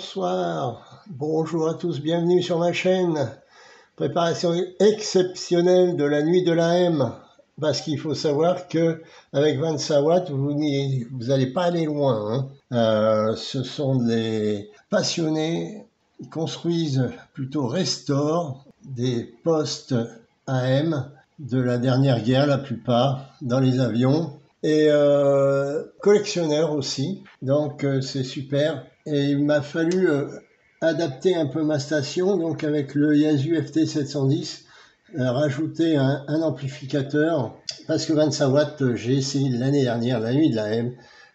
bonsoir, bonjour à tous, bienvenue sur ma chaîne. Préparation exceptionnelle de la nuit de la M, parce qu'il faut savoir que avec 25 watts, vous n'allez pas aller loin. Ce sont des passionnés qui construisent, plutôt restaurent, des postes AM de la dernière guerre, la plupart, dans les avions. Et collectionneur aussi, donc c'est super. Et il m'a fallu adapter un peu ma station, donc avec le Yaesu FT710, rajouter un amplificateur, parce que 25 watts, j'ai essayé l'année dernière, la nuit de la M,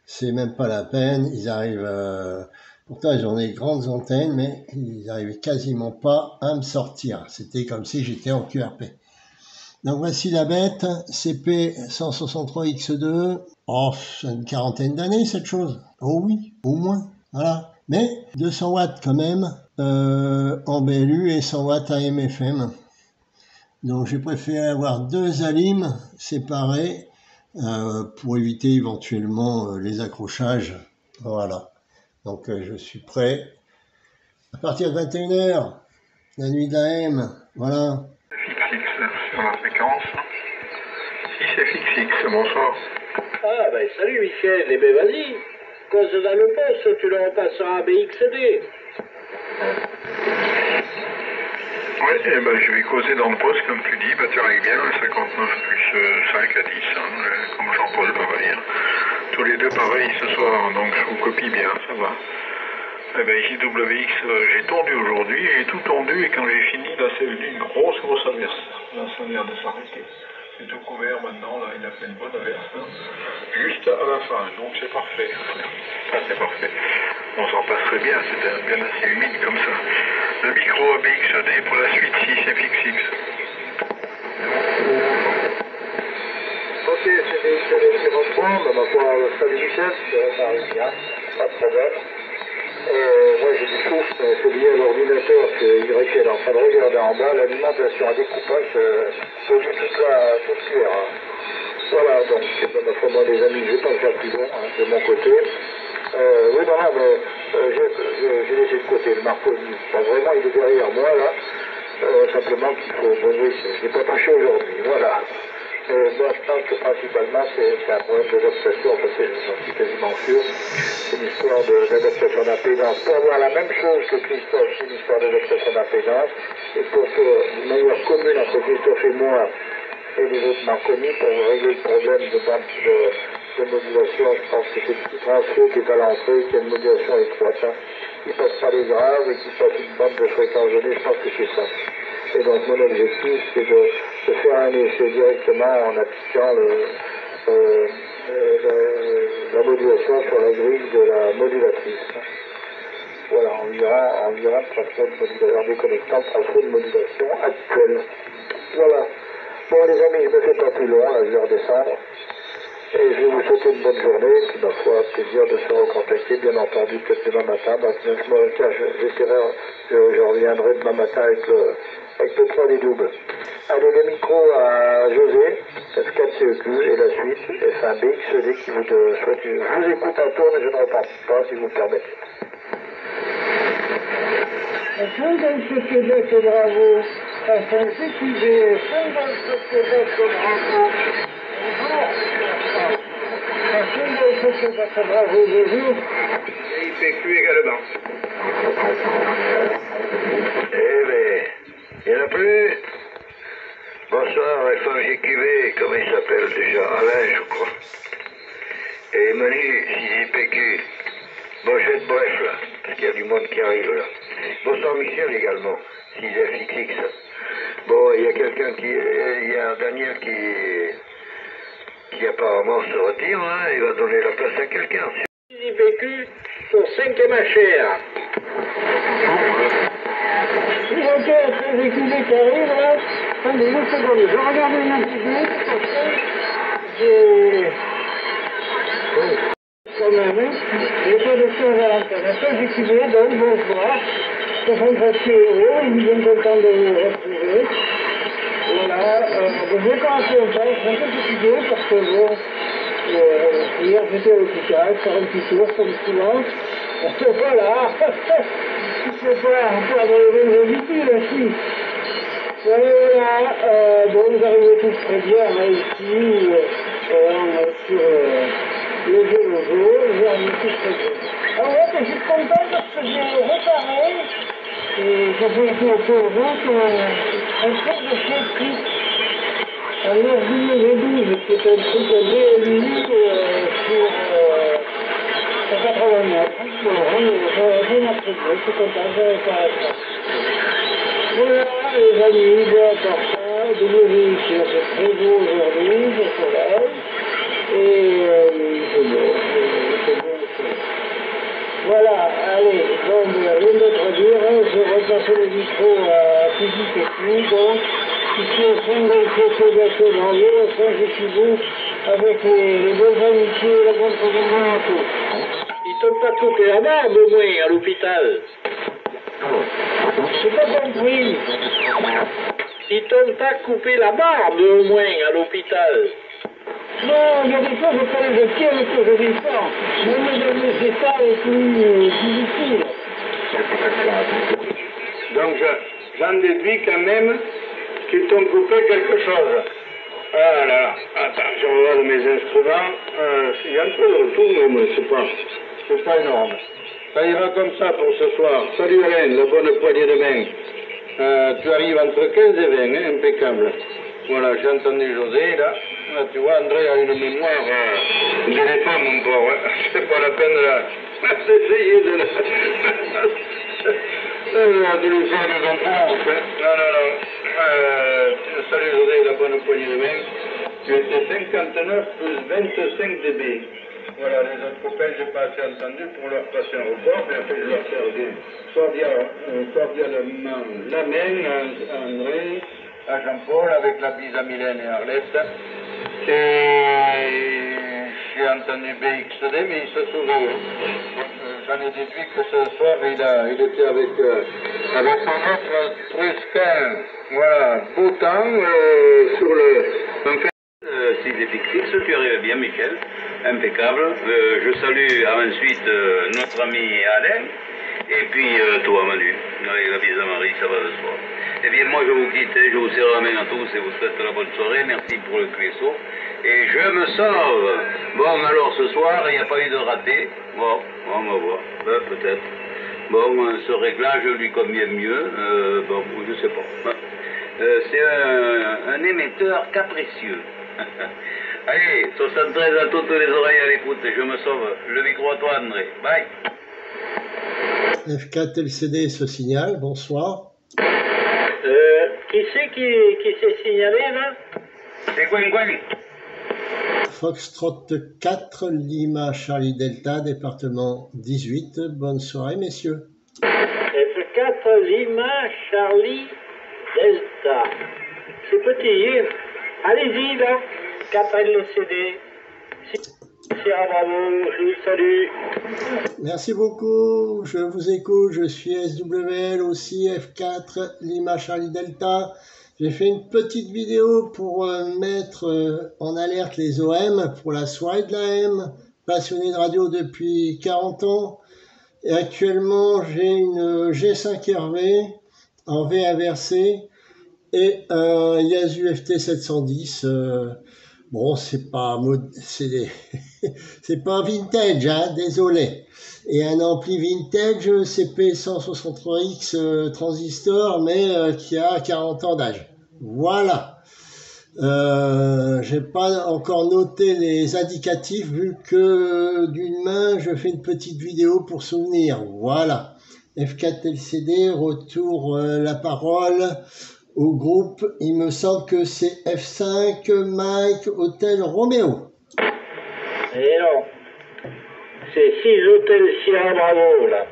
c'est même pas la peine, ils arrivent, pourtant ils ont des grandes antennes, mais ils n'arrivaient quasiment pas à me sortir, c'était comme si j'étais en QRP. Donc voici la bête, CP163X2, oh, c'est une quarantaine d'années cette chose, oh oui, au moins, voilà. Mais 200 watts quand même en BLU et 100 watts AM/FM. Donc j'ai préféré avoir deux alimes séparés pour éviter éventuellement les accrochages. Voilà, donc je suis prêt. À partir de 21h, la nuit d'AM, voilà. Sur la fréquence. Si c'est fixe, bonsoir. Ah ben salut Michel, eh ben vas-y, cause dans le poste, tu leur passeras à BXD. Oui, eh ben, je vais causer dans le poste, comme tu dis, tu arrives bien, 59 plus 5 à 10, comme Jean-Paul, pareil. Tous les deux pareil ce soir, donc je vous copie bien, ça va. Eh ben, JWX, j'ai tondu aujourd'hui, j'ai tout tondu, et quand j'ai fini, là c'est une grosse averse. Là ça a l'air de s'arrêter. C'est tout couvert maintenant, là il a fait une bonne averse. Juste à la fin, donc c'est parfait. Ça c'est parfait. On s'en passerait bien, c'était bien assez humide comme ça. Le micro ABXD pour la suite 6FXX. Ok, c'est BXD qui reprend, ben, ma foi, salut Michel, ça arrive bien, pas de problème. Moi j'ai du souffle, c'est lié à l'ordinateur qu'il est en train de regarder en bas, l'alimentation à découpage pollue toute cuillère. Voilà, donc ma foi, moi les amis, je ne vais pas me faire plus long de mon côté. Oui, non, mais j'ai laissé de côté le Marconi. Bon, vraiment, il est derrière moi là. Simplement qu'il faut, bon, oui, je ne l'ai pas touché aujourd'hui, voilà. Moi, je pense que principalement, c'est un problème d'adaptation, enfin, j'en suis quasiment sûr. C'est une histoire d'adaptation d'impédance. Pour avoir la même chose que Christophe, c'est une histoire d'adaptation d'impédance. Et pour faire une meilleure commune entre Christophe et moi et les autres Marconi, pour régler le problème de modulation, je pense que c'est le petit transfert qui est à l'entrée, qui a une modulation étroite, qui ne passe pas les graves et qui passe une bande de fréquence donnée, je pense que c'est ça. Et donc mon objectif, c'est de faire un essai directement en appliquant la modulation sur la grille de la modulatrice. Voilà, on verra le traitement de modulation déconnectant par de modulation actuelle. Voilà. Bon les amis, je ne me fais pas plus long, là, je vais redescendre. Et je vais vous souhaiter une bonne journée, et puis ma foi, plaisir de se recontacter, bien entendu, peut-être demain matin. J'essaierai, je reviendrai demain matin avec le 3 des doubles. Allez, le micro à José, F4CEQ, et la suite, F1 BXD, qui vous souhaite. Je vous écoute un tour, mais je ne reparle pas, si vous me permettez. Québec, bravo. Enfin, c'est qui j'ai 57 Québec, bravo. Bravo, bonjour. IPQ également. Eh ben, il n'y en a plus. Bonsoir, FMGQV, comment il s'appelle déjà? Alain, je crois. Et Manu, 6IPQ. Bon, je vais être bref, là, parce qu'il y a du monde qui arrive, là. Bonsoir, Michel, également, 6FXX. Bon, il y a quelqu'un il y a Daniel qui apparemment se retire, hein, il va donner la place à quelqu'un. 6IPQ, son 5e HR. Je regarde les éculés qui arrivent là. Attendez une seconde, je regarde une activité parce que j'ai. Quand même, j'ai pas de choses à l'antenne. Un seul éculé, donc bonsoir. 63 euros, ils sont contents de vous retrouver. Voilà, je vais commencer un peu, je suis un peu fatigué parce que bon, hier j'étais à l'hôpital, faire un petit tour comme souvent. Voilà. Il ne faut pas perdre les bonnes habitudes aussi. Voilà, bon, nous arrivons tous très bien là, ici, sur le vélo, nous arrivons tous très bien. Ah ouais, je suis content parce que j'ai réparé, et j'ai fait un truc de chez Clip, un RW12, qui est un truc à DLU sur 80 mètres. Voilà, j'ai marché bien, je suis content, j'ai réparé ça. Voilà les amis, bon important, de nous réussir, c'est très beau aujourd'hui, le soleil, et il fait beau, le soleil. Voilà, allez, bon, rien d'autre à dire, je repasse le micro à Physique Technique, donc, ici au sein de l'Association d'Angers, au sein de Chibou, avec les bonnes amitiés et la bonne présentation à tous. Ils t'ont pas coupé la barbe au moins à l'hôpital. J'ai pas compris. Ils t'ont pas coupé la barbe au moins à l'hôpital. Non, il y a des choses auxquelles je tiens et que je vis pas. Même le ça est plus difficile. Donc j'en déduis quand même qu'ils t'ont coupé quelque chose. Ah là là, attends, je regarde mes instruments. Il y a un peu de retour, mais c'est pas énorme. Ça ira comme ça pour ce soir. Salut Alain, la bonne poignée de main. Tu arrives entre 15 et 20, hein, impeccable. Voilà, j'ai entendu José, là. Là, tu vois, André a une mémoire d'éléphant, mon pauvre. Hein. C'est pas la peine d'essayer de lui faire des enfants. Hein. Non. Salut José, la bonne poignée de main. Tu étais 59 plus 25 dB. Voilà, les autres copains, j'ai pas assez entendu pour leur passer un report, mais après je leur faire cordialement la main à André, à Jean-Paul, avec la bise à Mylène et Arlette. Et j'ai entendu BXD, mais il se souvient. J'en ai déduit que ce soir, il était avec son autre Trusquin. Voilà, beau temps sur le... S'il est fixe, tu arrives bien, Michel. Impeccable. Je salue ensuite notre ami Alain. Et puis toi, Manu. Avec la bise à Marie, ça va de soi. Eh bien, moi, je vous quitte. Je vous serre la main à tous et vous souhaite la bonne soirée. Merci pour le cuisseau. Et je me sauve. Bon, alors ce soir, il n'y a pas eu de raté. Bon, on va voir. Peut-être. Bon, ce réglage lui convient mieux. Bon, je sais pas. C'est un émetteur capricieux. Allez, 73 à toutes les oreilles à l'écoute, je me sauve. Le micro à toi, André. Bye. F4 LCD se signale, bonsoir. Qui c'est qui s'est signalé là? C'est Gwen. Foxtrot 4, Lima Charlie Delta, département 18. Bonne soirée, messieurs. F4 Lima Charlie Delta. C'est petit. Allez-y là. 4 LCD. Bravo, je vous salue. Merci beaucoup, je vous écoute, je suis SWL aussi, F4, Lima Charlie Delta. J'ai fait une petite vidéo pour mettre en alerte les OM pour la soirée de la M, passionné de radio depuis 40 ans. Et actuellement, j'ai une G5 RV en V inversé et un Yasu FT 710. Bon, c'est pas vintage, hein, désolé. Et un ampli vintage CP163X transistor, mais qui a 40 ans d'âge. Voilà. J'ai pas encore noté les indicatifs vu que d'une main je fais une petite vidéo pour souvenir. Voilà. F4 LCD, retour la parole au groupe. Il me semble que c'est F5 Mike Hôtel Roméo. Et non. C'est 6 hôtels Sierra Bravo là.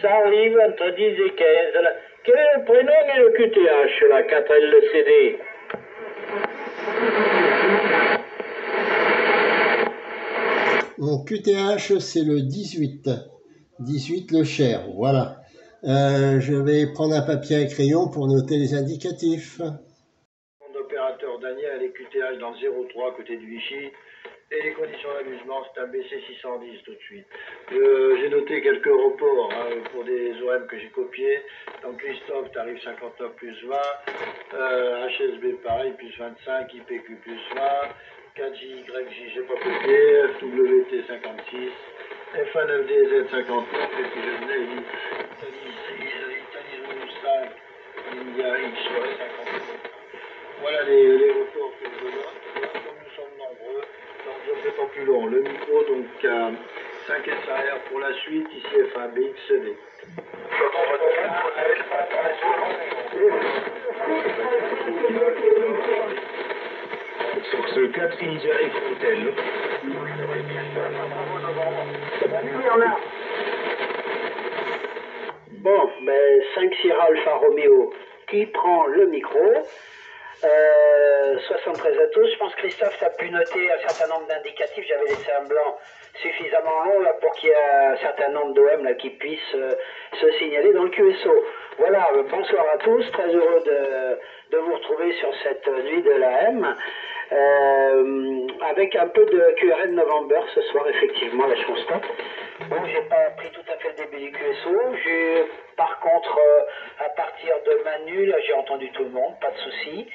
Ça arrive entre 10 et 15 là. Quel est le prénom et le QTH là, 4 LCD? Mon QTH, c'est le 18. 18 le Cher, voilà. Je vais prendre un papier et crayon pour noter les indicatifs. Opérateur Daniel et QTH dans le 03 côté de Vichy. Et les conditions d'amusement, c'est un BC610 tout de suite. J'ai noté quelques reports pour des OM que j'ai copiés. Donc Christophe, tarif 59 plus 20. HSB pareil, plus 25. IPQ plus 20. 4JYJ, j'ai pas copié. FWT 56. FA9DZ 59. Et puis je venais Italie 5. India X 59. Voilà les reports que je donne. Comme nous sommes nombreux, donc je ne fais pas plus long. Le micro, donc 5 SAR pour la suite, ici F1 BXD. Source 4 India Echo Hotel. Bon, ben 5 Sierra Alpha Romeo qui prend le micro. 73 à tous. Je pense que Christophe, tu as pu noter un certain nombre d'indicatifs. J'avais laissé un blanc suffisamment long là, pour qu'il y ait un certain nombre d'OM là, qui puissent se signaler dans le QSO. Voilà, bonsoir à tous. Très heureux de vous retrouver sur cette nuit de la M. Avec un peu de QRN November ce soir, effectivement, là je constate. Bon, j'ai pas pris tout à fait le début du QSO. Par contre, à partir de Manu, là j'ai entendu tout le monde, pas de souci.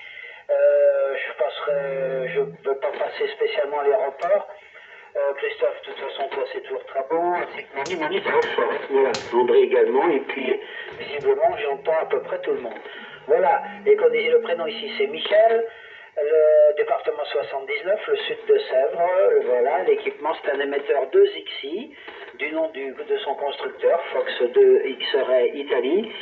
Je ne veux pas passer spécialement les reports. Christophe, de toute façon, toi c'est toujours très bon, ainsi que Manu, ça va fort. Voilà, André également, et puis visiblement j'entends à peu près tout le monde. Voilà, le prénom ici c'est Michel. Le département 79, le sud de Sèvres, voilà, l'équipement c'est un émetteur 2XI, du nom de son constructeur, Fox 2 X-Ray Italie,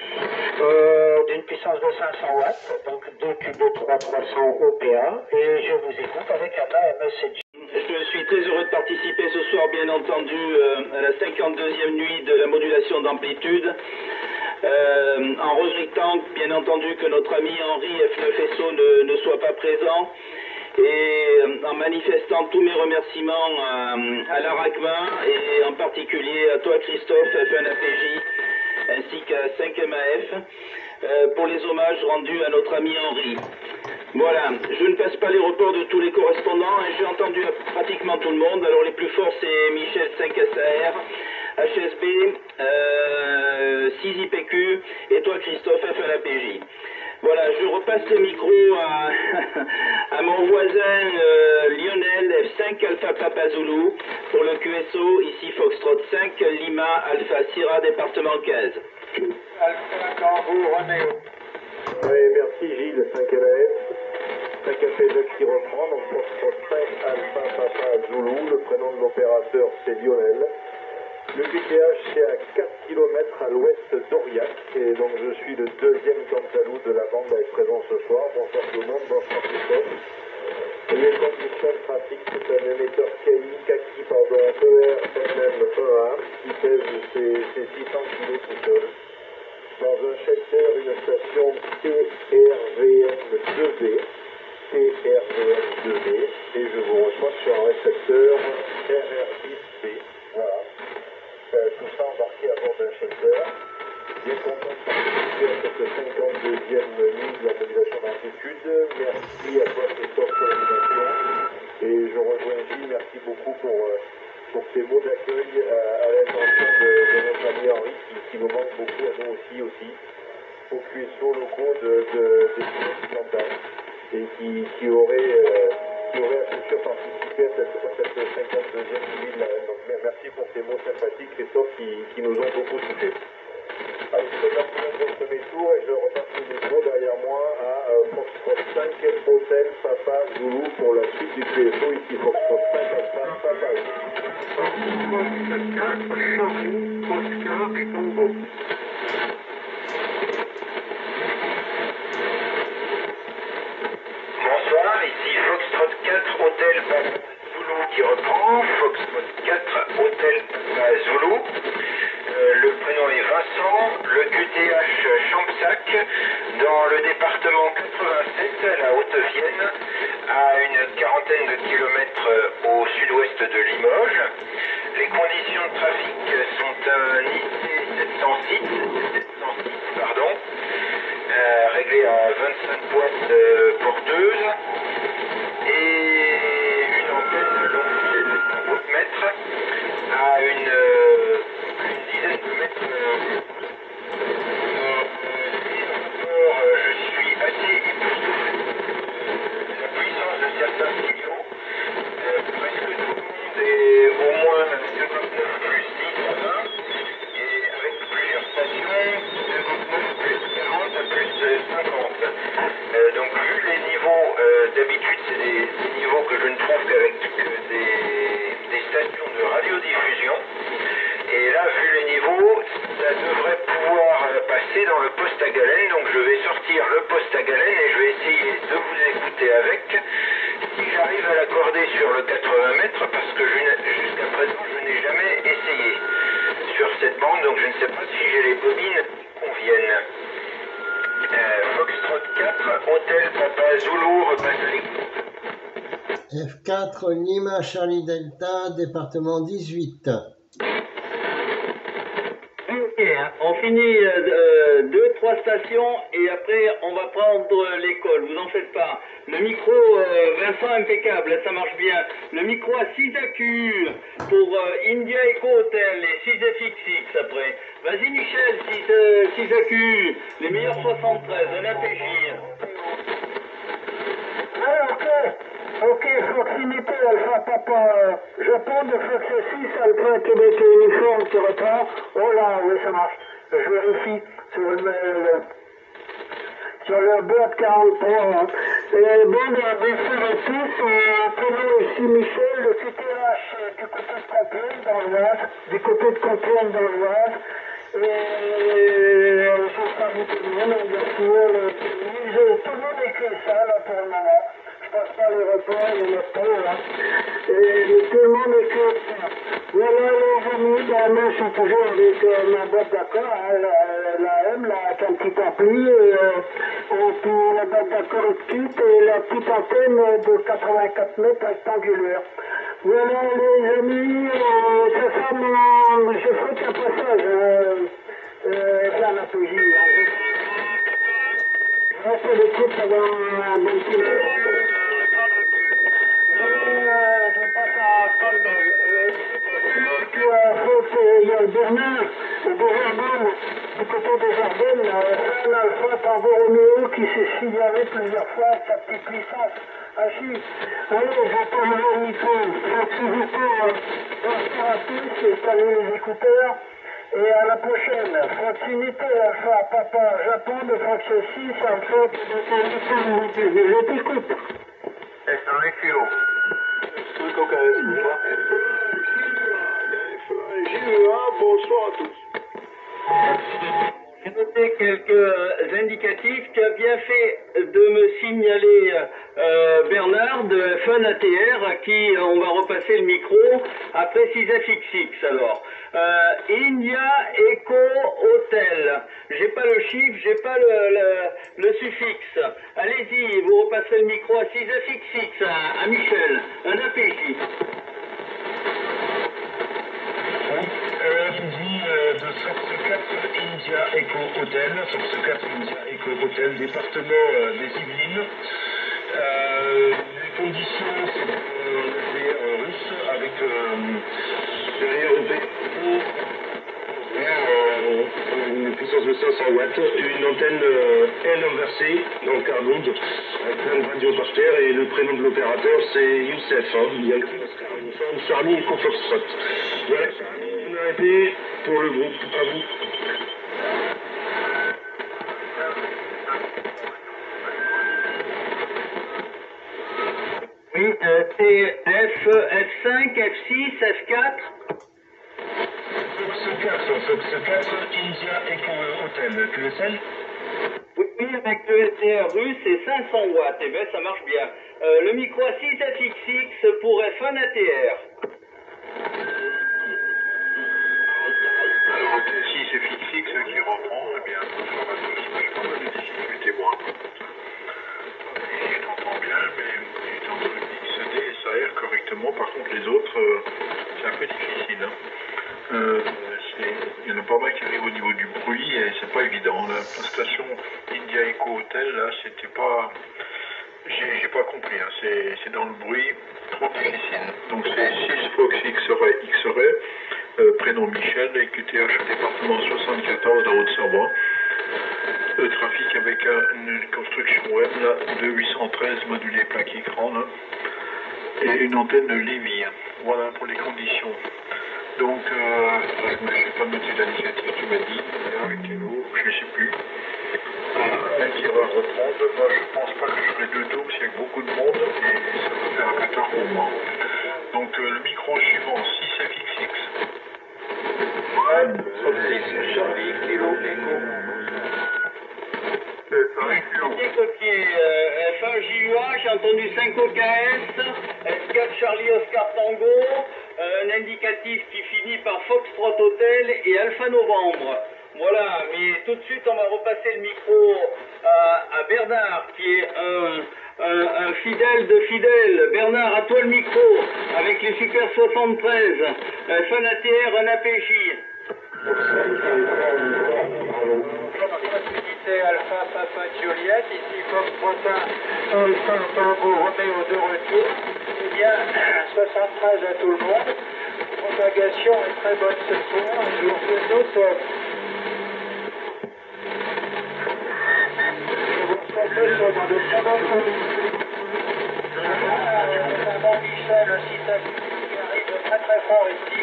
d'une puissance de 500 watts, donc 2 QB3 300 OPA, et je vous écoute avec un AMSG. Je suis très heureux de participer ce soir, bien entendu, à la 52e nuit de la modulation d'amplitude. En regrettant, bien entendu, que notre ami Henri F9SO ne soit pas présent, et en manifestant tous mes remerciements à l'ARACMA, et en particulier à toi Christophe, F1APJ, ainsi qu'à 5MAF, pour les hommages rendus à notre ami Henri. Voilà, je ne passe pas les reports de tous les correspondants, et j'ai entendu pratiquement tout le monde. Alors les plus forts c'est Michel 5SAR, HSB, 6IPQ, et toi Christophe F1APJ. Voilà, je repasse le micro à mon voisin Lionel F5 Alpha Papa Zulu pour le QSO, ici Foxtrot 5 Lima Alpha Sierra département 15. Alpha Tango Romeo. Oui, merci Gilles, 5 LAF. 5 AP2 qui reprend, donc Foxtrot 5 Alpha Papa Zulu, le prénom de l'opérateur c'est Lionel. Le QTH c'est à 4 km à l'ouest d'Aurillac, et donc je suis le deuxième cantalou de la bande avec présent ce soir. Bonsoir tout le monde, bonsoir Christophe. Les conditions de trafic, c'est un émetteur Kaki, ERMM1A qui pèse ses 600 kg tout seul. Dans un shelter, une station TRVM2B, et je vous reçois sur un récepteur RR10B. Voilà. Tout ça embarqué à bord d'un shelter. Bien content de participer à cette 52e nuit de la modulation d'amplitude. Merci à toi Christophe pour l'invitation. Et je rejoins Gilles, merci beaucoup pour tes mots d'accueil à l'intention de notre ami Henri qui nous manque beaucoup à nous aussi aux QSO locaux des occidentales et qui aurait à coup sûr participé à cette 52e nuit de la haine. Donc merci pour tes mots sympathiques Christophe qui nous ont beaucoup touchés. Allez, je présente le premier tour et je repasse le micro derrière moi à Foxtrot 5 Hotel Papa Zulu pour la suite du QSO ici Foxtrot 5 Alpha Papa Zulu. Bonsoir, ici Foxtrot 4 Hôtel Papa Zulu qui reprend, Foxtrot 4 Hôtel Papa Zulu. Le prénom est Vincent, le QTH Champsac, dans le département 87, la Haute-Vienne, à une quarantaine de kilomètres au sud-ouest de Limoges. Les conditions de trafic sont un IC 706, réglé à 25 watts porteuse, et une antenne longue sortir le poste à galène et je vais essayer de vous écouter avec. Si j'arrive à l'accorder sur le 80 mètres, parce que jusqu'à présent je n'ai jamais essayé sur cette bande, donc je ne sais pas si j'ai les bobines qui conviennent. Foxtrot 4, Hôtel Papa Zulu, repasse à l'écoute. F4 Lima Charlie Delta, département 18. Ok, hein. On finit 2-3 stations et après on va prendre l'école, vous en faites pas. Le micro Vincent impeccable, ça marche bien. Le micro à 6 AQ pour India Eco Hotel et 6 FXX après. Vas-y Michel, 6 AQ, les meilleurs 73, un APJ. Ok, proximité Alpha Papa Japon de Fox 6, Alpha Québec Uniforme qui reprend. Oh là, oui, ça marche. Je vérifie sur le boîte 43. Bon, bonsoir à tous. Prénom ici Michel, le QTH du côté de Compiègne dans l'Oise. Du côté de Compiègne dans l'Oise. Et je salue tout le monde, bien sûr. Tout le monde écrit ça là pour le moment. Je passe pas les repas, les matins, là. Et tout le monde écrit ça. Voilà les amis, ben, moi je suis toujours avec ma boîte d'accord, hein, la M, là, avec un petit ampli, et puis la boîte d'accord petite et la petite antenne de 84 mètres rectangulaire. Voilà les amis, c'est ça mon... Je ferai qu'un passage vers la PJ. Je reste à l'écoute pendant un bon petit moment. Je passe à Scotland. Il y a Bernard, du côté des Ardennes, un Alpha Tango Romeo qui s'est signalé plusieurs fois avec sa petite licence. Allez, je prends le micro. Bonsoir à tous, installez les écouteurs. Et à la prochaine. Proximité Alpha Papa Japon de Fox 6, Alpha Québec. Je t'écoute. Bonsoir à tous. J'ai noté quelques indicatifs. Tu as bien fait de me signaler Bernard de Fun ATR à qui on va repasser le micro après 6FXX alors. India Eco Hotel. J'ai pas le chiffre, j'ai pas le suffixe. Allez-y, vous repassez le micro à 6FXX à Michel, un APJ. De Force 4 India Eco Hotel, Force 4 India Eco Hotel, département des Yvelines. Les conditions, c'est un ATR russe avec derrière une puissance de 500 watts, une antenne L inversée en carbone avec plein de radios par terre et le prénom de l'opérateur c'est Youssef, hein, il y a écrit Oscar Uniforme Charlie Eco Foxtrot. Voilà, on a arrêté pour le groupe, à vous. Oui, c'est F5, F6, F4. Fox 4, India Eco Hotel, tu le sais? Oui, avec le SDR russe, c'est 500 watts. Eh bien, ça marche bien. Le micro à 6FXX pour F1 ATR. Alors, 6FXX qui reprend, eh bien, bonsoir à tous. Je suis pas mal de difficultés, moi. Je t'entends bien, mais je t'entends XD et SAR correctement. Par contre, les autres, c'est un peu difficile. Hein. Il y en a pas mal qui arrivent au niveau du bruit et c'est pas évident. La station India Eco Hotel, là, c'était pas... J'ai pas compris, hein. C'est dans le bruit, trop difficile. Donc c'est 6 Fox X-Ray, prénom Michel, et QTH département 74 de Haute-Savoie. Trafic avec une construction web là, de 813 modulé plaque écran là, et une antenne de Lévy. Voilà pour les conditions. Donc, je ne sais pas noter l'initiative, tu m'as dit, avec Hello, je ne sais plus. Qui va reprendre. Moi, je pense pas que je ferai deux tours s'il y a beaucoup de monde et ça va faire un peu tard pour moi. Donc, le micro suivant, 6FXX. Ouais, 6 Charlie, Kilo, Echo. bien copié. F1 JUA, j'ai entendu 5 OKS, S4 Charlie Oscar Tango, un indicatif qui finit par Foxtrot Hotel et Alpha Novembre. Voilà, mais tout de suite on va repasser le micro à Bernard qui est un fidèle de fidèle. Bernard, à toi le micro avec les Super 73, F1 ATR, un APJ. Alpha Papa Juliette, ici Foxtrot Alpha Tango Roméo de retour. Eh bien, 73 à tout le monde. La propagation est très bonne ce soir. Je vous fais d'autres. Je vous retrouve dans de très bonnes conditions. Notamment Michel Citaki qui arrive très très fort ici.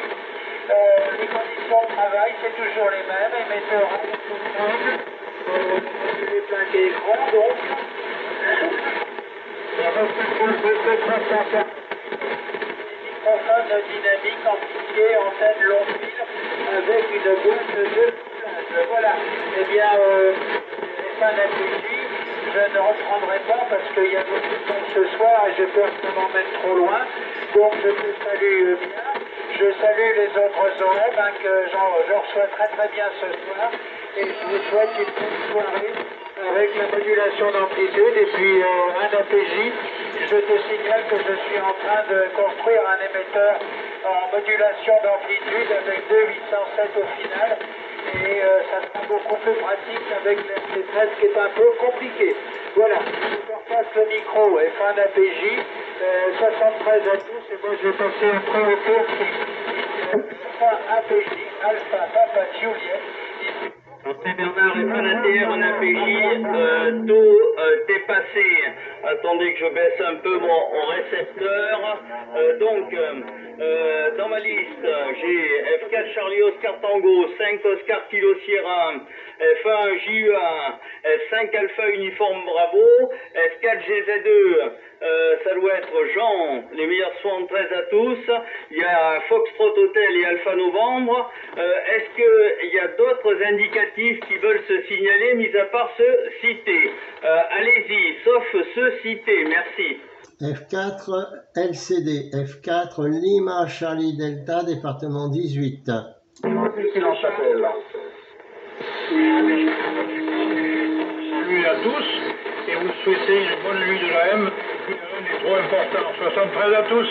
Les conditions de travail, c'est toujours les mêmes. Émetteur à tout le monde. Les plaques écran, donc. Microphone dynamique amplifié, antenne long fil, avec une boîte de plages. Voilà. Eh bien, les fins d'APJ, je ne reprendrai pas parce qu'il y a beaucoup de monde ce soir et j'ai peur que ça m'emmène trop loin. Donc, je te salue bien. Je salue les autres OM que je reçois très très bien ce soir. Et je vous souhaite une bonne soirée avec la modulation d'amplitude et puis un APJ. Je te signale que je suis en train de construire un émetteur en modulation d'amplitude avec 2,807 au final. Et ça sera beaucoup plus pratique avec l'MC13 qui est un peu compliqué. Voilà, je repasse le micro et fin d'APJ. 73 à tous et moi je vais passer après au tour fin APJ, Alpha Papa Juliette. Après Bernard et Fanater en APJ, tout dépassé. Attendez que je baisse un peu mon récepteur. Dans ma liste, j'ai F4 Charlie Oscar Tango, 5 Oscar Kilo Sierra, F1 JUA, F5 Alpha Uniforme Bravo, F4 GZ2, ça doit être Jean, les meilleurs 73 à tous. Il y a Foxtrot Hotel et Alpha Novembre. Est-ce qu'il y a d'autres indicatifs qui veulent se signaler, mis à part ceux cités? Allez-y, sauf ceux cités, merci. F4 LCD, F4 Lima Charlie Delta, département 18. Qui l'en s'appelle là. Salut à tous et vous souhaitez une bonne nuit de la M. C'est trop important. 73 à tous.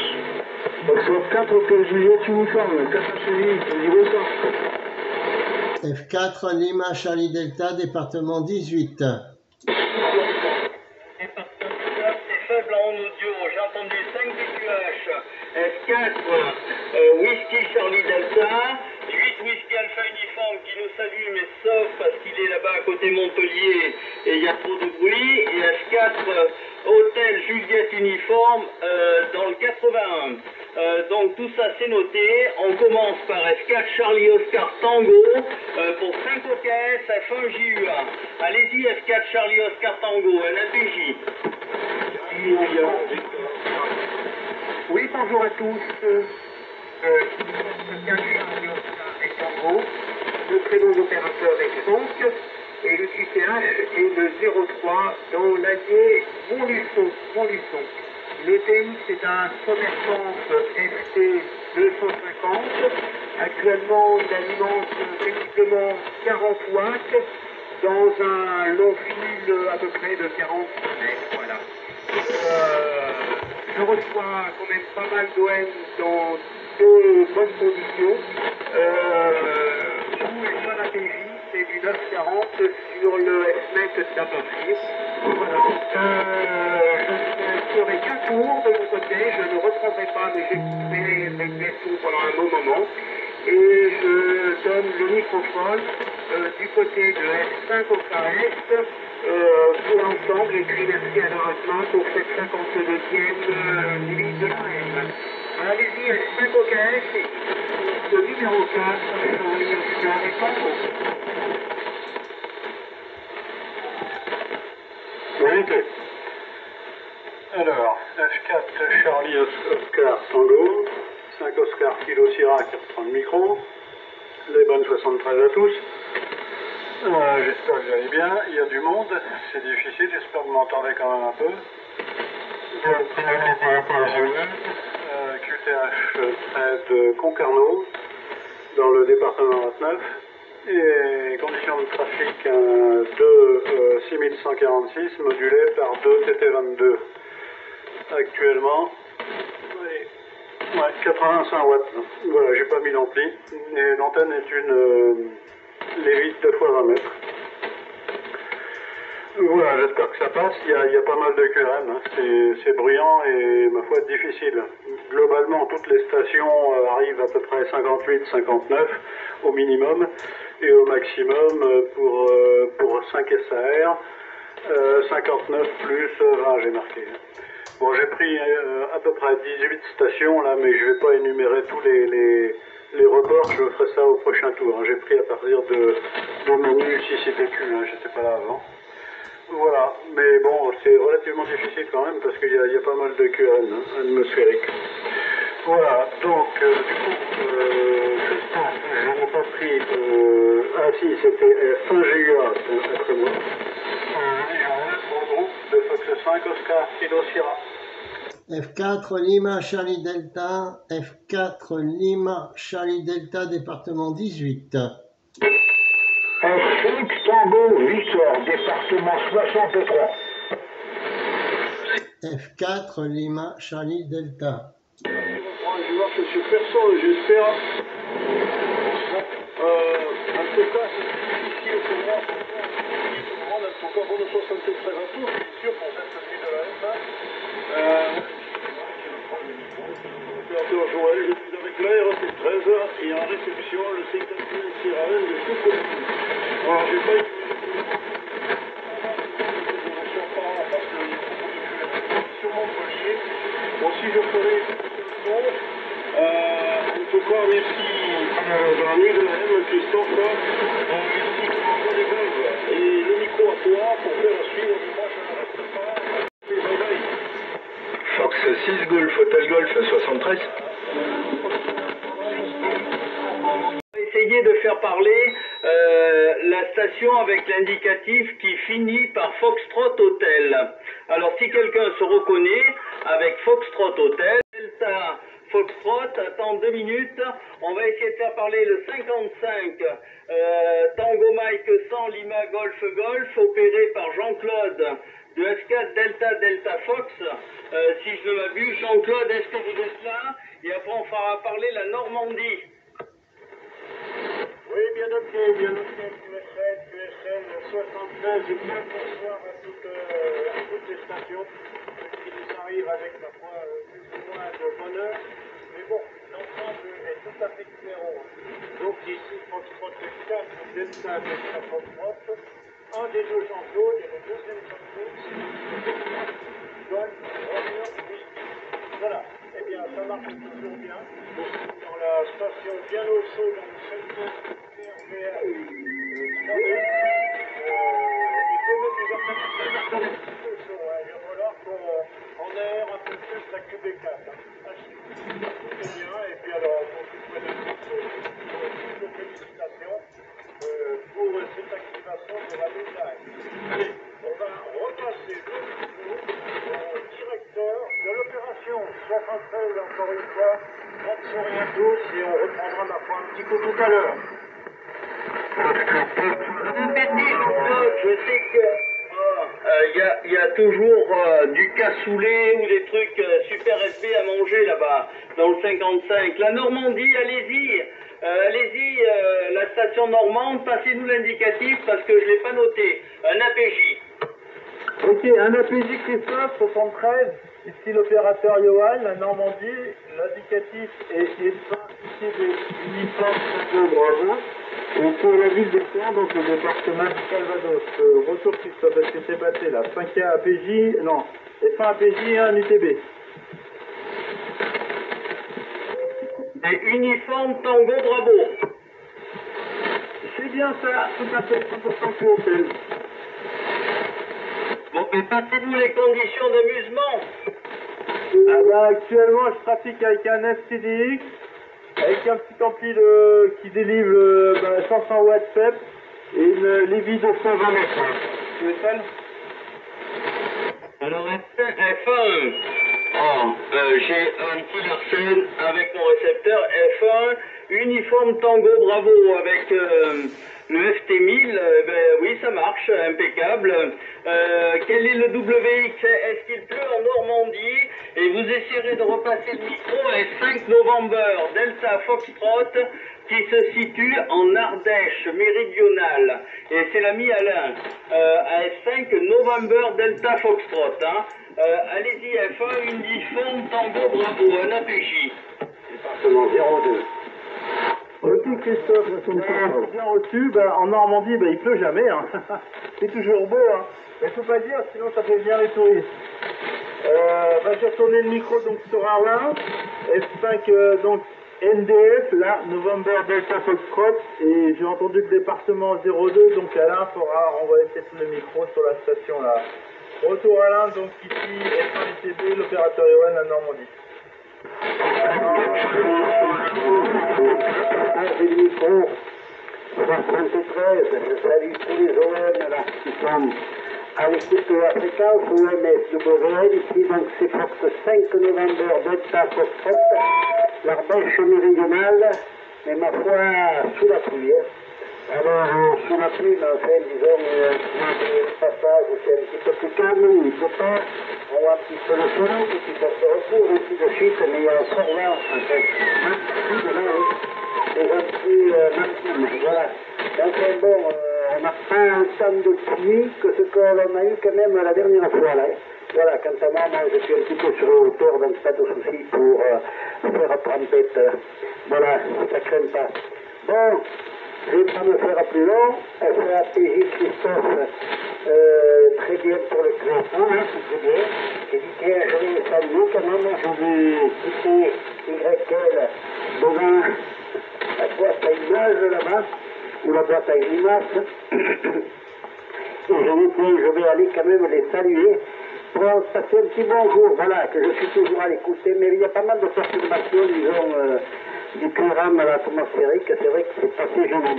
Foxtrot 4 auquel Juliette uniforme, 4 suivi, niveau 100. F4 Lima Charlie Delta, département 18. Faible en audio, j'ai entendu 5 DQH, F4, Whisky Charlie Delta, 8 Whisky Alpha Uniforme qui nous salue, mais sauf parce qu'il est là-bas à côté Montpellier et il y a trop de bruit, et F4 Hôtel Juliette Uniforme dans le 81. Donc tout ça c'est noté, on commence par F4 Charlie Oscar Tango pour 5 OKS F1 JUA. Allez-y F4 Charlie Oscar Tango, un APJ. Oui, bonjour à tous. Le prénom d'opérateur est donc, et le QTH est le 03 dans l'Allier Montluçon. Le TX est un commerçant FT 250. Actuellement, il alimente péniblement 40 watts dans un long fil à peu près de 40 mètres. Voilà. Je reçois quand même pas mal d'OM dans de bonnes conditions. Où est son APJ, c'est du 940 sur le S-Net d'Apache. Voilà. Je ne ferai qu'un tour de mon côté, je ne reprendrai pas, mais j'ai fait les tours pendant un bon moment. Et je donne le microphone du côté de S5 au KS pour l'ensemble, et puis merci à Dorotma pour cette 52e limite de la M. Allez-y, S5 au KS, le numéro 4, Charlie Oscar et Tango. Oui, alors, F4 Charlie Oscar Tango, 5 Oscar Kilo Sierra qui reprend le micro, les bonnes 73 à tous. J'espère que vous allez bien. Il y a du monde, c'est difficile, j'espère que vous m'entendez quand même un peu. QTH près de Concarneau, dans le département 29. Et conditions de trafic 2 6146 modulé par 2 TT22. Actuellement, ouais, 85 watts. Voilà, j'ai pas mis l'ampli. Et l'antenne est une Lévite 2 fois 20 mètres. Voilà, j'espère que ça passe. Il y a pas mal de QRM, hein. C'est bruyant et ma foi difficile. Globalement, toutes les stations arrivent à peu près 58-59 au minimum et au maximum pour 5 SAR, 59 plus 20 j'ai marqué. Bon, j'ai pris à peu près 18 stations là, mais je vais pas énumérer tous les reports, je ferai ça au prochain tour. Hein. J'ai pris à partir de menu 6CPQ, hein. J'étais pas là avant. Voilà, mais bon, c'est relativement difficile quand même parce qu'il y a pas mal de QRN hein, atmosphériques. Voilà, donc du coup, Christophe, je n'ai pas pris. Ah si, c'était fin GUA, après moi. Pour le groupe de Fox 5, Oscar, Kilo Sierra. F4 Lima Charlie Delta, F4 Lima Charlie Delta, département 18. F5 Tango Victor, département 63. F4 Lima Charlie Delta. Je vais voir que je suis perso, j'espère. En tout cas, ici au courant, on a encore bon 73 à tout, c'est sûr pour cette nuit de la F1. Opérateur Joël, je suis avec l'ARC 13 et en réception le 51 Sierra de tout côté. Alors, j'ai pas eu parce qu'il y a beaucoup de choses sur Montpellier. Bon, si je ferai en tout cas, merci dans la nuit de la M, Christophe. Et le micro à toi pour faire suivre. Moi, je ne reste pas. Bye bye. Fox 6 Golf, Hotel Golf 73. Essayer de faire parler la station avec l'indicatif qui finit par Foxtrot Hotel. Alors si quelqu'un se reconnaît avec Foxtrot Hotel, Delta Foxtrot, attends 2 minutes, on va essayer de faire parler le 55 Tango Mike 100 Lima Golf Golf, opéré par Jean-Claude de F4 Delta Delta Fox. Si je ne m'abuse, Jean-Claude, est-ce que vous êtes là? Et après on fera parler la Normandie. Oui, bien noté, QSL 73, et bien bonsoir à toutes les stations qui nous arrivent avec ma foi plus ou moins de bonheur. Mais bon, l'ensemble est tout à fait numéro. Donc ici, Foxtrot 4, Delta Delta Foxtrot, un des deux Jean-Claude et le deuxième Jean-Claude, Golf, Romeo, Whisky. Voilà, eh bien ça marche toujours bien. Dans la station bien au chaud dans le secteur RVR. Il faut mettre les alternatives un petit peu chaud. Il va falloir qu'on aère un peu plus la QB4. Tout est bien, et puis alors on s'occupe de toutes nos félicitations pour cette activation de la design. Allez, on va repasser le micro au directeur de l'opération 73, encore une fois. Bonne soirée à tous et on reprendra ma foi un petit coup tout à l'heure. Je sais que il y a toujours du cassoulet ou des trucs super SP à manger là-bas, dans le 55. La Normandie, allez-y, la station normande, passez-nous l'indicatif parce que je ne l'ai pas noté. Un APJ. Ok, un APJ Christophe 73, ici l'opérateur Johan, la Normandie, l'indicatif est uniforme de Bravo. Et pour la ville de Caen, donc le département du Calvados. Retour Christophe, est-ce que c'est passé là? 5 APJ, non, F1 APJ, 1 UTB. Et uniforme Tango Bravo. C'est bien ça, tout à fait, 100% pour hôtel. Bon, mais passez-nous les conditions d'amusement. Ah bah actuellement je trafique avec un FCDX, avec un petit ampli qui délivre 500 watts FEP et une Lévy 220 mètres. Tu veux celle? Alors F1, j'ai un petit Larsen avec mon récepteur F1, uniforme Tango Bravo avec le FT1000, ben oui ça marche, impeccable. Quel est le WX? Est-ce qu'il pleut en Normandie? Et vous essayerez de repasser le micro avec 5 November Delta Foxtrot qui se situe en Ardèche méridionale. Et c'est l'ami Alain, AS5 November Delta Foxtrot. Hein. Allez-y F1, uniforme Tango Bravo, un APJ. Département 02. Ok Christophe, bien reçu. Ben, en Normandie, ben, il pleut jamais. Hein. C'est toujours beau. Hein. Mais faut pas dire, sinon ça fait bien les touristes. J'ai retourné le micro donc sur Arlin. F5 donc NDF, là, November Delta Foxtrot. Et j'ai entendu le département 02, donc Alain faudra renvoyer peut-être le micro sur la station là. Retour Alain, donc ici F1ITB, l'opérateur Yoann à Normandie. J'ai le micro 73, je salue tous les OM là qui sont à l'écoute de la fréquence OMSWL, ici donc c'est Fox 5 November Delta Foxtrot, l'Ardèche méridionale, mais ma foi sous la pluie. Alors sous la pluie, mais enfin disons le passage c'est un petit peu plus calme, il faut pas, on voit un petit peu le soleil, et puis ça se retrouve ainsi de suite, mais il y a un fort vent en fait. C'est un petit matin, voilà. Donc bon, on n'a pas autant de pluie que ce qu'on a eu quand même la dernière fois là. Voilà, quant à moi, je suis un petit peu sur le hauteur, donc pas de soucis pour faire trempette. Voilà, ça craint pas. Bon, je ne vais pas me faire plus long. FAPJ Christophe, très bien pour le classement, hein, c'est très bien. J'ai dit, tiens, je vais le saluer quand même, je vais quitter YL devant la boîte à images là-bas, ou la boîte à images. Et je vais aller quand même les saluer pour passer un petit bonjour, voilà, que je suis toujours à l'écouter, mais il y a pas mal de perturbations, disons, du programme atmosphérique, c'est vrai que c'est assez gênant.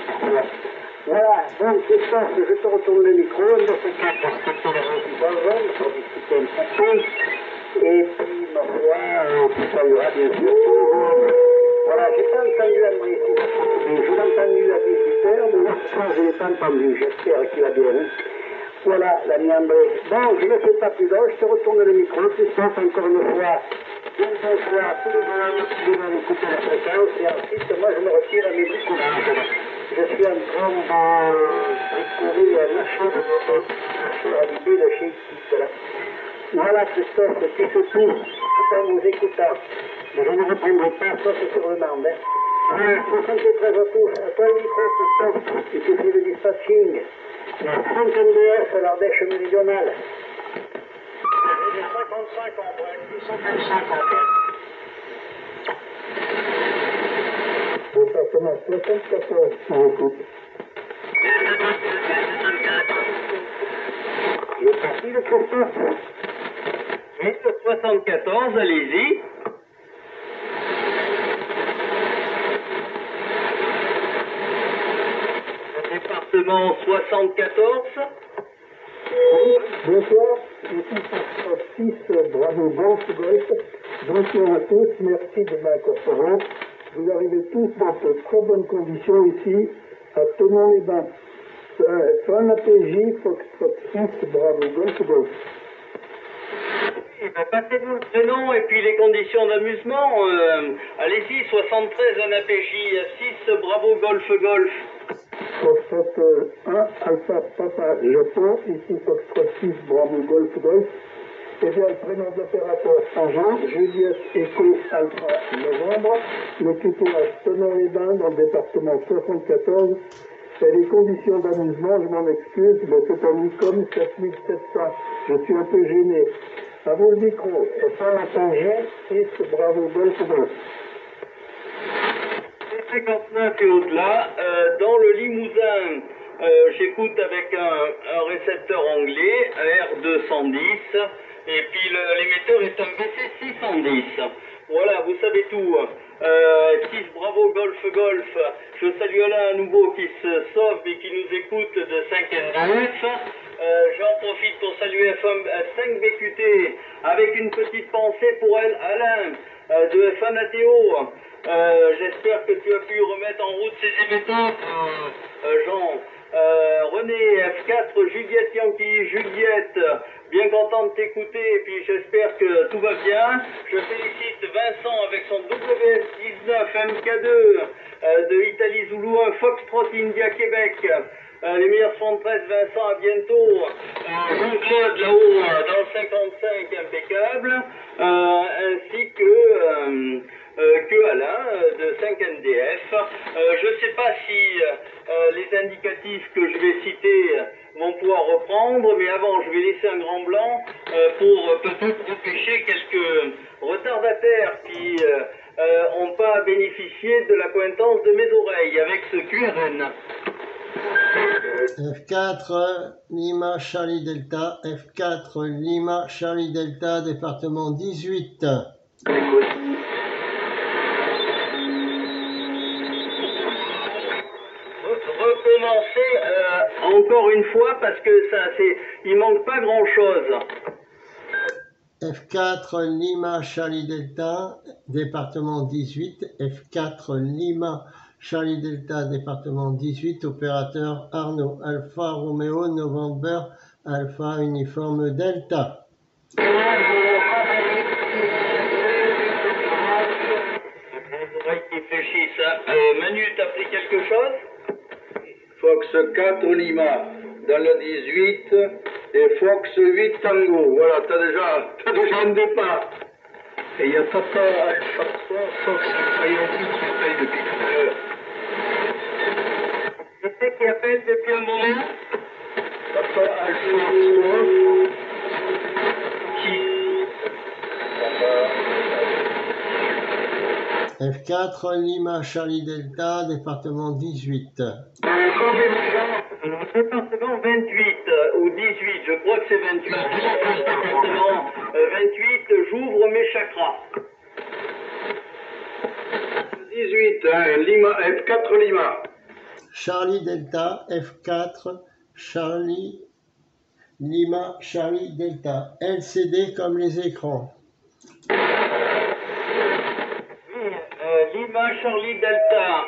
Voilà, donc Christophe, je te retourne le micro, on va se faire pour discuter un petit peu, et puis ma foi, tout ça ira bien sûr. Voilà, j'ai pas entendu André ici, je l'ai entendu à 18h, mais l'autre soir je l'ai pas entendu, j'espère qu'il a bien. Voilà, l'ami André. Bon, je ne fais pas plus long, je te retourne le micro, Christophe, encore une fois. Bien bonsoir à tous les gens qui viennent écouter la fréquence, et ensuite, moi, je me retire à mes découvertes. Je suis en train de découvrir un achat à l'idée de chez Kit, là. Voilà, Christophe, c'est tout, tout en vous écoutant. Mais je ne répondrai pas, sauf sur le demande. Voilà, 73 à tous, à toi le micro, Christophe, et tu fais le dispatching. 5 NDF, l'Ardèche méridionale. 55 en bref, 55 en bref. Département 74, on écoute. Il est parti le Christophe. Oui, le 74, allez-y. Département 74. Bonsoir, je suis 6 Bravo Golf. Bonsoir à tous, merci de m'incorporer. Vous arrivez tous dans de très bonnes conditions ici, à Thonon-les-Bains. Sur un APJ, Foxtrot 6 Bravo Golf. Passez-vous le prénom et puis les conditions d'amusement. Allez-y, 73, un APJ 6 Bravo Golf. Foxtrot 1 Alpha Papa Japon, ici Foxtrot 6 Bravo Golf. Eh bien, le prénom de l'opérateur Saint-Jean, Juliette Echo Alpha Novembre, l'équipage Thonon-les-Bains dans le département 74. Et les conditions d'amusement, je m'en excuse, mais c'est un Nicom 7700. Je suis un peu gêné. À vous le micro, et pas la tangente, 6 Bravo Golf. 59 et au-delà, dans le Limousin, j'écoute avec un récepteur anglais, R210, et puis l'émetteur est un BC610. Voilà, vous savez tout. 6 Bravo Golf Golf, je salue Alain à nouveau qui se sauve et qui nous écoute de 5NF. J'en profite pour saluer F5 BQT avec une petite pensée pour elle, Alain de F1 Athéo. J'espère que tu as pu remettre en route ces émetteurs, Jean. René, F4, Juliette Yankee, Juliette, bien content de t'écouter et puis j'espère que tout va bien. Je félicite Vincent avec son WS19 MK2 de Italie Zulu 1 Foxtrot India Québec. Les meilleurs 73, Vincent, à bientôt. Jean-Claude là-haut dans le 55, impeccable, ainsi que Alain de 5NDF. Je ne sais pas si les indicatifs que je vais citer vont pouvoir reprendre, mais avant je vais laisser un grand blanc pour peut-être repêcher quelques retardataires qui n'ont pas bénéficié de l'accointance de mes oreilles avec ce QRN. F4 Lima Charlie Delta, F4 Lima Charlie Delta, département 18. Recommencer encore une fois parce que il manque pas grand chose. F4 Lima Charlie Delta, département 18, F4 Lima Charlie Delta, département 18, opérateur Arnaud, Alpha Romeo November, Alpha Uniforme Delta. Manu, t'as pris quelque chose? Fox 4 Lima dans le 18 et Fox 8 Tango. Voilà, t'as déjà un départ. Et il y a Tata Alpha 3 Fox qui appelle depuis tout à l'heure. Je sais qui appelle depuis un moment. Tata Alpha 3 qui F4 Lima Charlie Delta, département 18. Département 28 ou 18, je crois que c'est 28. Département 28, j'ouvre mes chakras. 18, hein, Lima, F4 Lima. Charlie Delta, F4 Charlie Lima Charlie Delta, LCD comme les écrans. Lima Charlie Delta,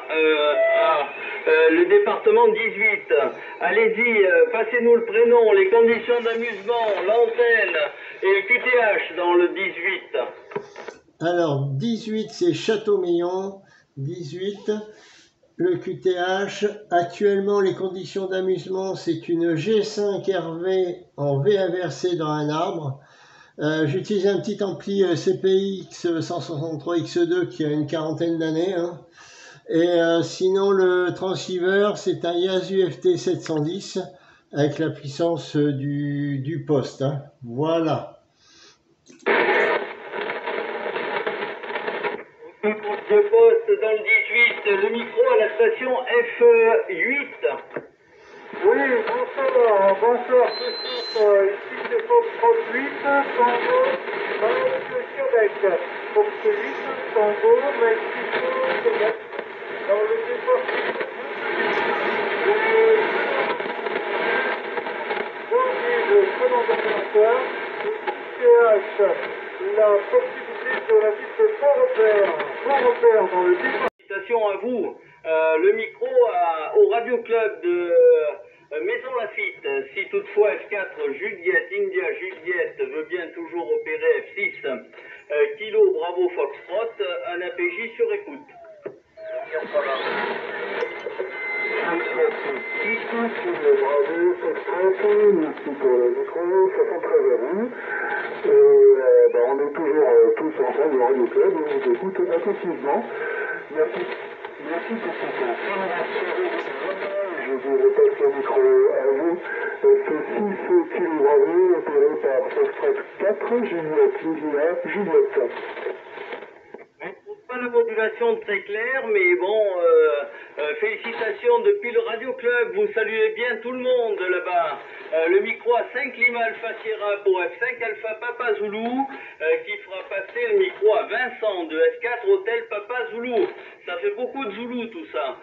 le département 18. Allez-y, passez-nous le prénom, les conditions d'amusement, l'antenne et le QTH dans le 18. Alors, 18 c'est Château-Meillon, 18. Le QTH, actuellement les conditions d'amusement, c'est une G5 RV en V inversé dans un arbre. J'utilise un petit ampli CPX 163X2 qui a une quarantaine d'années. Hein. Et sinon le transceiver, c'est un Yaesu FT710 avec la puissance du poste. Hein. Voilà. Le poste dans le 18, le micro à la station F8. Oui, bonsoir, Christophe, ici c'est Fox 38, Tango, Mexico, Québec. Fox 8, Tango, Mexico, Québec. Dans le département. Le prénom d'ordinateur, le QTH, la proximité de la ville de Port-Robert dans le département. Félicitations à vous. Le micro au Radio Club de Maison Lafitte. Si toutefois F4 Juliette, India Juliette veut bien toujours opérer F6 Kilo Bravo Foxtrot, un APJ sur écoute. Bravo Foxtrot, merci pour le micro, ça sent très à vous. On est toujours tous ensemble au Radio Club, on vous écoute attentivement. Merci pour cette information. Je vous repasse le micro à vous. C'est 6 Kilo Bravo opéré par Foxtrot 4, Juliette. On ne trouve pas la modulation très claire, mais bon, Félicitations depuis le Radio Club, vous saluez bien tout le monde là-bas. Le micro à 5 Lima Alpha Sierra pour F5 Alpha Papa Zulu, qui fera passer le micro à Vincent de F4 Hôtel Papa Zulu. Ça fait beaucoup de Zulu tout ça.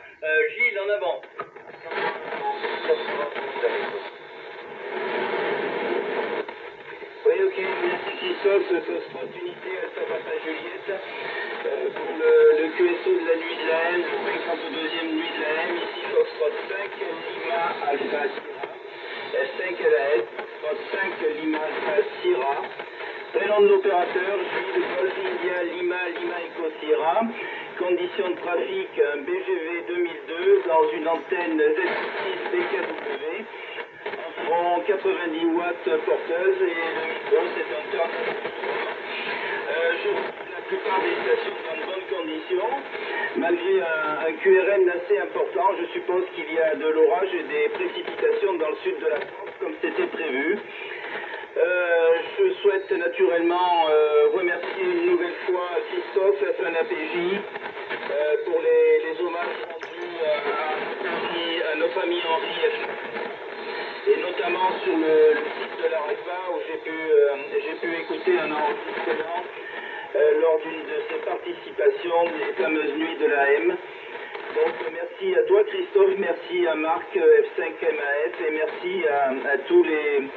Gilles, en avant. Oui, ok, merci Christophe, Foxtrot Unité Alpha Papa Juliette, pour le QSO de la nuit de la M, le 52e nuit de la M, ici Foxtrot 5, Lima Alpha Sierra, F5 LAS, Foxtrot 5, Lima Alpha Sierra, prénom de l'opérateur, Gilles Golf India Lima Lima Eco Sierra, conditions de trafic, un BGV 2002 dans une antenne Z6 BKW, en 90 watts porteuse et le micro c'est un turn. La plupart des stations sont en bonnes conditions, malgré un QRM assez important. Je suppose qu'il y a de l'orage et des précipitations dans le sud de la France comme c'était prévu. Je souhaite naturellement remercier une nouvelle fois Christophe, FNAPJ, pour les hommages rendus à notre ami Henri F. Et notamment sur le site de la REPA où j'ai pu écouter un enregistrement lors d'une de ses participations des fameuses nuits de la M. Donc merci à toi Christophe, merci à Marc F5MAF et merci à tous les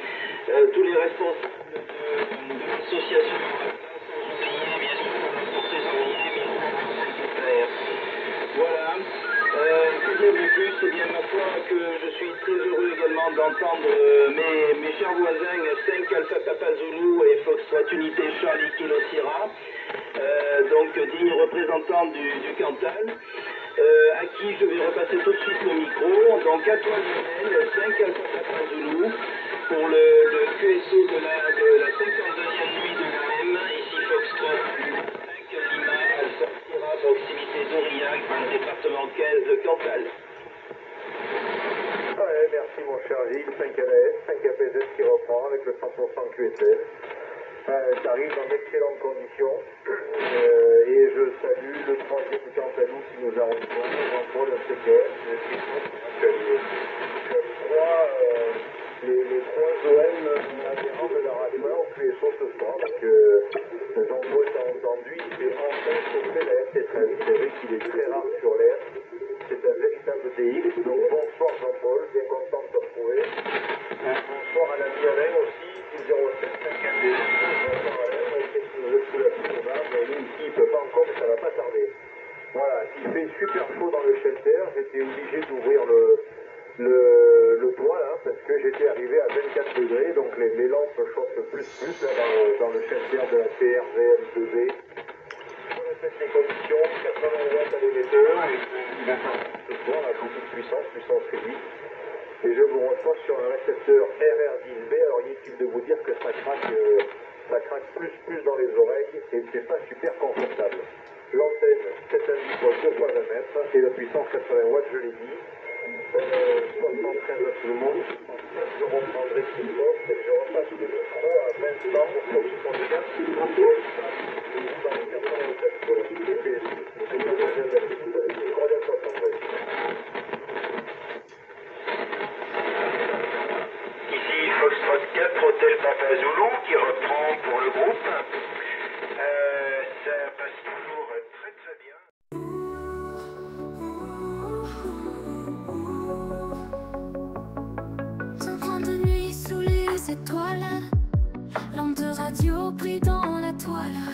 responsables de l'association. Sans oublier bien sûr notre trésorier, voilà. Que dire de plus? Eh bien, ma foi, que je suis très heureux également d'entendre mes chers voisins F5 Alpha Papa Zulu et Foxtrot Unité Charlie Kilo Sierra, donc dignes représentants du Cantal, à qui je vais repasser tout de suite le micro. Donc à toi Lionel, F5 Alpha Papa Zulu, pour le QSO de la 52e nuit de la M, ici Foxtrot 5 Lima Alpha Sierra, proximité d'Aurillac, dans le département 15 de Cantal. Ouais, merci mon cher Gilles, 5 LS, 5 APZ qui reprend avec le 100% QSL. J'arrive dans d'excellentes conditions et je salue le troisième Cantalou qui nous a rejoint, Jean-Paul CKS, les trois OM adhérents de la radio au QSO ce soir. Donc Jean-Paul t'a entendu, il fait enfin chauffer la FT13. C'est vrai qu'il est très rare sur l'air. C'est un véritable DX. Donc bonsoir Jean-Paul, bien content de te retrouver. Bonsoir à l'ami Alain aussi, du 07 52. Bonsoir Alain, qu'est-ce que vous êtes sous la pluie mais lui ici il ne peut pas encore, mais ça va pas tarder. Voilà, il fait super chaud dans le shelter, j'étais obligé d'ouvrir le toit là, parce que j'étais arrivé à 24 degrés, donc les lampes chauffent plus là, dans le shelter de la TRVM2B. Je répète les conditions, 80 watts à l'émetteur, il a ce soir à beaucoup de puissance réduite. Et je vous reçois sur un récepteur RR10B, alors inutile de vous dire que ça craque plus dans les oreilles et c'est pas super confortable. L'antenne 7,5 fois 2 fois 20 mètres et la puissance 80 watts, je l'ai dit. 73 à tout le monde. Je reprendrai Christophe et je repasse le micro à Vincent pour qu'il prenne bien ce contrôle. Ici Foxtrot 4 Hôtel Papa Zulu qui reprend pour le groupe. Ça passe toujours très très bien. Étoiles, lampe de radio brille dans la toile.